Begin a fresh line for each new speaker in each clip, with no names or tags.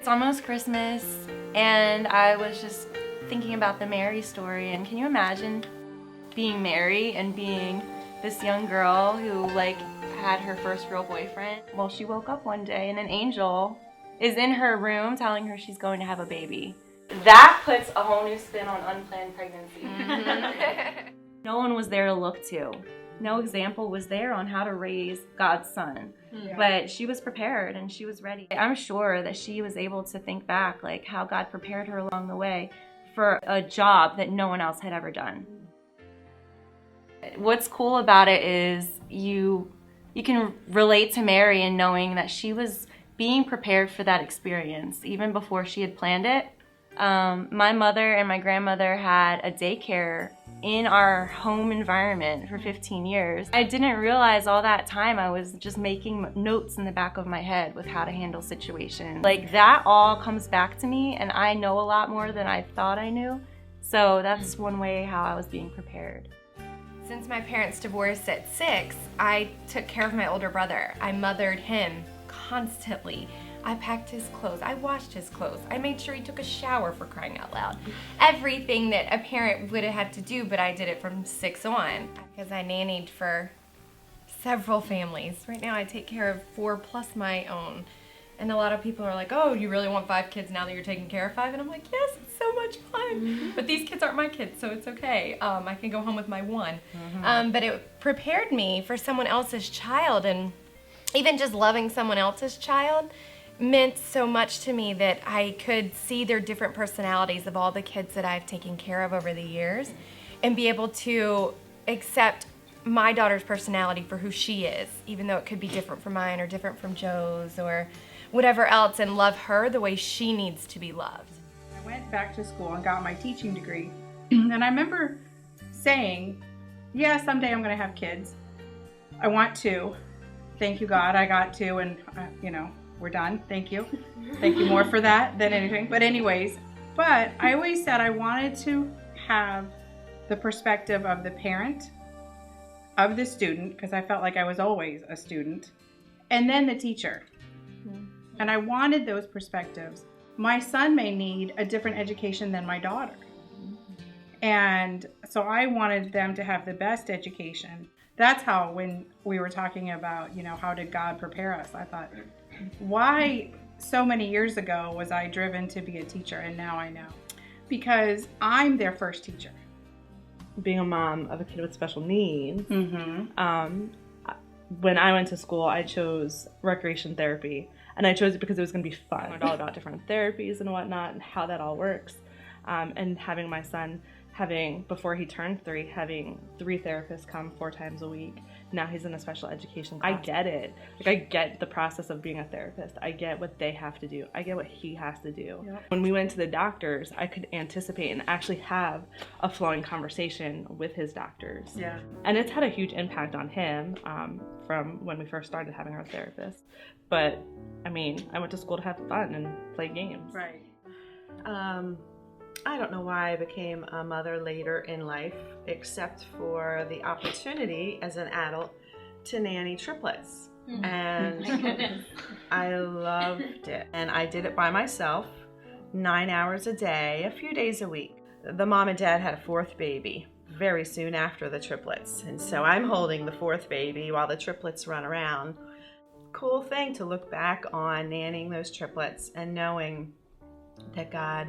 It's almost Christmas, and I was just thinking about the Mary story, and can you imagine being Mary and being this young girl who had her first real boyfriend? Well, she woke up one day and an angel is in her room telling her she's going to have a baby. That puts a whole new spin on unplanned pregnancy. Mm-hmm. No one was there to look to. No example was there on how to raise God's son. Yeah. But she was prepared and she was ready. I'm sure that she was able to think back how God prepared her along the way for a job that no one else had ever done. What's cool about it is you can relate to Mary in knowing that she was being prepared for that experience even before she had planned it. My mother and my grandmother had a daycare in our home environment for 15 years. I didn't realize all that time I was just making notes in the back of my head with how to handle situations. That all comes back to me, and I know a lot more than I thought I knew. So that's one way how I was being prepared.
Since my parents divorced at 6, I took care of my older brother. I mothered him constantly. I packed his clothes, I washed his clothes, I made sure he took a shower, for crying out loud. Everything that a parent would have had to do, but I did it from 6 on. Because I nannied for several families. Right now I take care of 4 plus my own. And a lot of people are like, oh, you really want 5 kids now that you're taking care of 5? And I'm like, yes, it's so much fun. Mm-hmm. But these kids aren't my kids, so it's okay. I can go home with my one. Mm-hmm. But it prepared me for someone else's child, and even just loving someone else's child meant so much to me that I could see their different personalities of all the kids that I've taken care of over the years and be able to accept my daughter's personality for who she is, even though it could be different from mine or different from Joe's or whatever else, and love her the way she needs to be loved.
I went back to school and got my teaching degree, and I remember saying, yeah, someday I'm going to have kids. I want to. Thank you, God, I got to, and we're done. Thank you. Thank you more for that than anything. But anyways, I always said I wanted to have the perspective of the parent, of the student, because I felt like I was always a student, and then the teacher. And I wanted those perspectives. My son may need a different education than my daughter. And so I wanted them to have the best education. That's how, when we were talking about, how did God prepare us, I thought, why so many years ago was I driven to be a teacher, and now I know? Because I'm their first teacher.
Being a mom of a kid with special needs, when I went to school, I chose recreation therapy. And I chose it because it was going to be fun. I learned all about different therapies and whatnot and how that all works. And having my son, before he turned 3, having 3 therapists come 4 times a week. Now he's in a special education class. I get it. I get the process of being a therapist. I get what they have to do. I get what he has to do. Yep. When we went to the doctors, I could anticipate and actually have a flowing conversation with his doctors. Yeah. And it's had a huge impact on him from when we first started having our therapist. But, I went to school to have fun and play games.
Right.
I don't know why I became a mother later in life, except for the opportunity as an adult to nanny triplets. Mm-hmm. And I loved it. And I did it by myself, 9 hours a day, a few days a week. The mom and dad had a 4th baby very soon after the triplets. And so I'm holding the 4th baby while the triplets run around. Cool thing to look back on nannying those triplets and knowing that God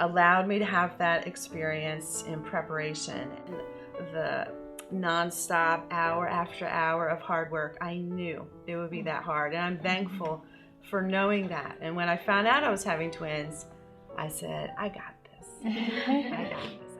allowed me to have that experience in preparation, and the nonstop hour after hour of hard work. I knew it would be that hard, and I'm thankful for knowing that. And when I found out I was having twins, I said, I got this. I got this.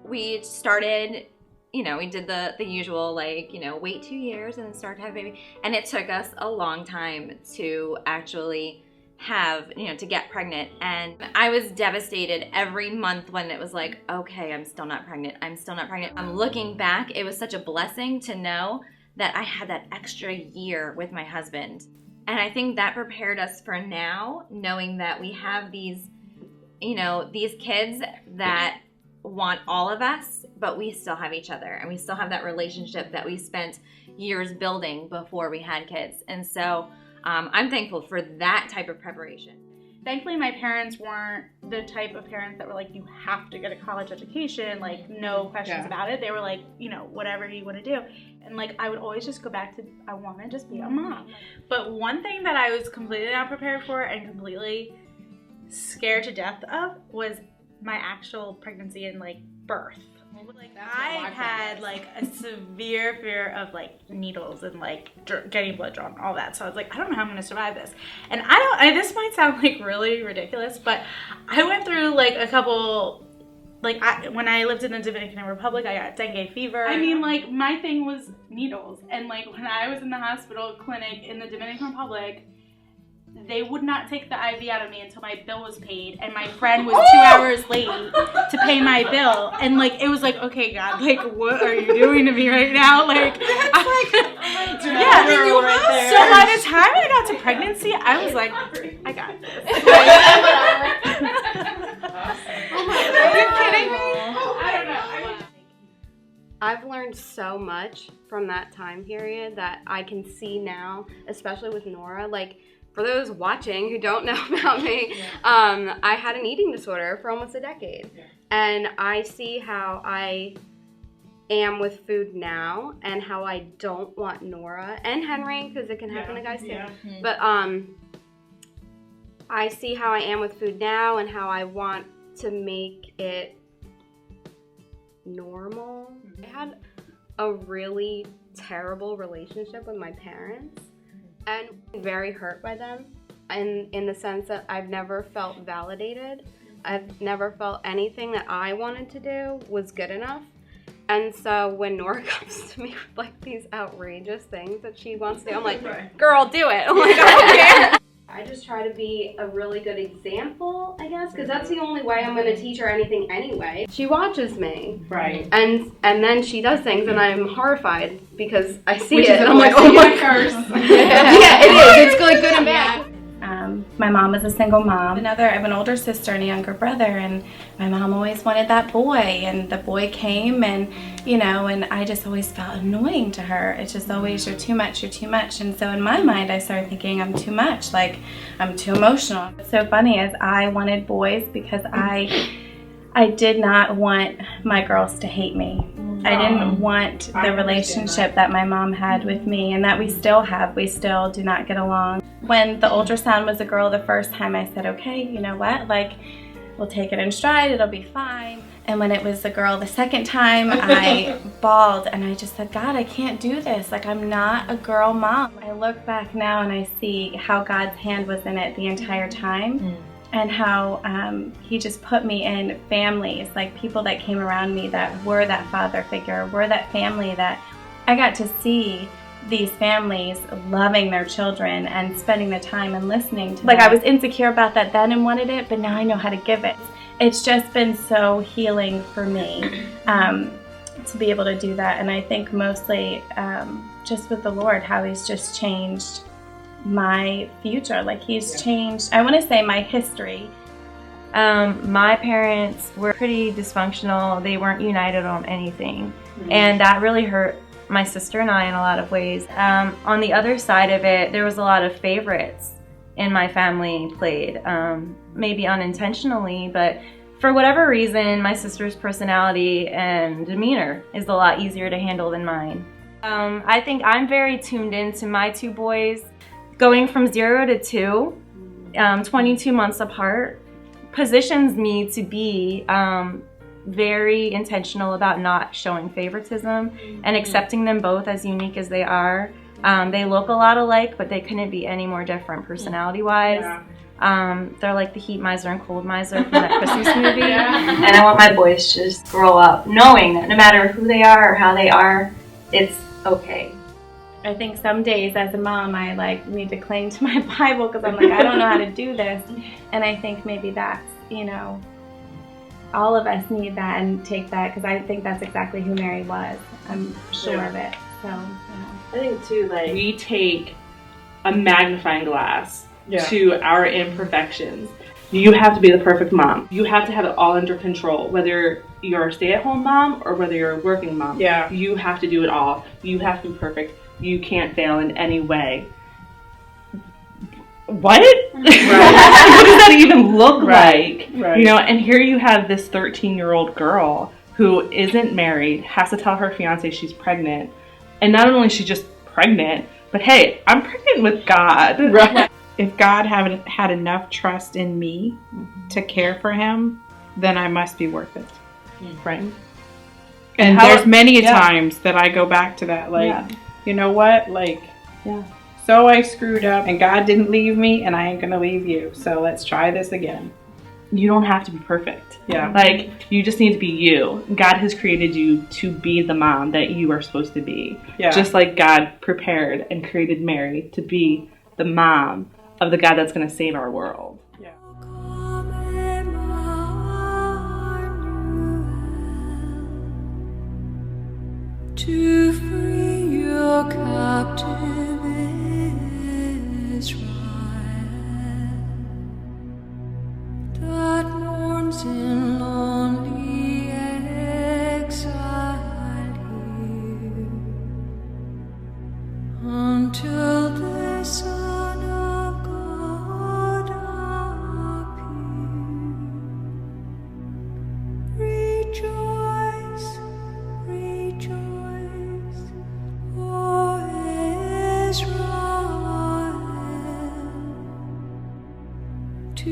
We started, we did the usual, wait 2 years and then start to have a baby. And it took us a long time to actually have, to get pregnant. And I was devastated every month when it was like, okay, I'm still not pregnant. I'm looking back, it was such a blessing to know that I had that extra year with my husband. And I think that prepared us for now, knowing that we have these kids that want all of us, but we still have each other, and we still have that relationship that we spent years building before we had kids. And so I'm thankful for that type of preparation.
Thankfully, my parents weren't the type of parents that were like, you have to get a college education, like, no questions about it. They were like, you know, whatever you want to do. And, like, I would always just go back to, I want to just be a mom. But one thing that I was completely unprepared for and completely scared to death of was my actual pregnancy and, like, birth. Like, I had, like, a severe fear of, like, needles and, like, getting blood drawn, all that. So I was like, I don't know how I'm going to survive this. And this might sound, like, really ridiculous, but I went through, like, a couple, like, when I lived in the Dominican Republic, I got dengue fever. I mean, like, my thing was needles. And, like, when I was in the hospital clinic in the Dominican Republic, they would not take the IV out of me until my bill was paid, and my friend was 2 hours late to pay my bill. And, like, it was like, okay, God, like, what are you doing to me right now? Like, yeah. So by the time I got to pregnancy, I was like, I got this. Are you kidding me? I don't know.
I've learned so much from that time period that I can see now, especially with Nora. Like, for those watching who don't know about me, I had an eating disorder for almost a decade. And I see how I am with food now and how I don't want Nora and Henry, because it can happen to guys too. But I see how I am with food now and how I want to make it normal. I had a really terrible relationship with my parents and very hurt by them, and in the sense that I've never felt validated. I've never felt anything that I wanted to do was good enough. And so when Nora comes to me with like these outrageous things that she wants to do, I'm like, girl, do it. I'm like, I don't care. I just try to be a really good example, I guess, because that's the only way I'm going to teach her anything anyway. She watches me.
Right.
And then she does things, and I'm horrified because I see it, and I'm like, oh my curse. Yeah, it is. It's like good and bad.
My mom is a single mom. I have an older sister and a younger brother, and my mom always wanted that boy, and the boy came, and you know, and I just always felt annoying to her. It's just always, you're too much, you're too much. And so in my mind, I started thinking I'm too much, like I'm too emotional. What's so funny is I wanted boys because I did not want my girls to hate me. I didn't want the relationship that my mom had with me and that we still have. We still do not get along. When the ultrasound was a girl the first time, I said, okay, you know what, like, we'll take it in stride, it'll be fine. And when it was a girl the second time, I bawled and I just said, God, I can't do this. Like, I'm not a girl mom. I look back now and I see how God's hand was in it the entire time. And how he just put me in families, like people that came around me that were that father figure, were that family that I got to see these families loving their children and spending the time and listening to them. Like, I was insecure about that then and wanted it, but now I know how to give it. It's just been so healing for me to be able to do that. And I think mostly just with the Lord, how he's just changed my future. Like, he's changed, I want to say, my history.
My parents were pretty dysfunctional. They weren't united on anything. And that really hurt my sister and I in a lot of ways. On the other side of it, there was a lot of favorites in my family played, maybe unintentionally, but for whatever reason, my sister's personality and demeanor is a lot easier to handle than mine. I think I'm very tuned into my two boys. Going from 0 to 2, 22 months apart, positions me to be very intentional about not showing favoritism and accepting them both as unique as they are. They look a lot alike, but they couldn't be any more different personality-wise. They're like the heat miser and cold miser from that Christmas movie. And I want my boys to just grow up knowing that no matter who they are or how they are, it's okay.
I think some days as a mom, I like need to cling to my Bible because I'm like, I don't know how to do this. And I think maybe that's, you know, all of us need that and take that, because I think that's exactly who Mary was. I'm sure of it. So, you know.
I think too, like, we take a magnifying glass to our imperfections. You have to be the perfect mom. You have to have it all under control, whether you're a stay-at-home mom or whether you're a working mom. Yeah. You have to do it all. You have to be perfect. You can't fail in any way. what? What does that even look like?
Right.
You know, and here you have this 13-year-old girl who isn't married, has to tell her fiance she's pregnant. And not only is she just pregnant, but hey, I'm pregnant with God.
Right. If God haven't had enough trust in me to care for him, then I must be worth it.
Right.
And
how-
there's many
yeah.
times that I go back to that, like,
Yeah.
you know what, like,
Yeah.
so I screwed up and God didn't leave me and I ain't gonna leave you. So let's try this again.
You don't have to be perfect.
Yeah.
Like, you just need to be you. God has created you to be the mom that you are supposed to be.
Yeah.
Just like God prepared and created Mary to be the mom of the God that's going to save our world.
Yeah.
To free your captive Israel that mourns in lonely exile here until the Son of God appear. Rejoice, rejoice, O Israel, to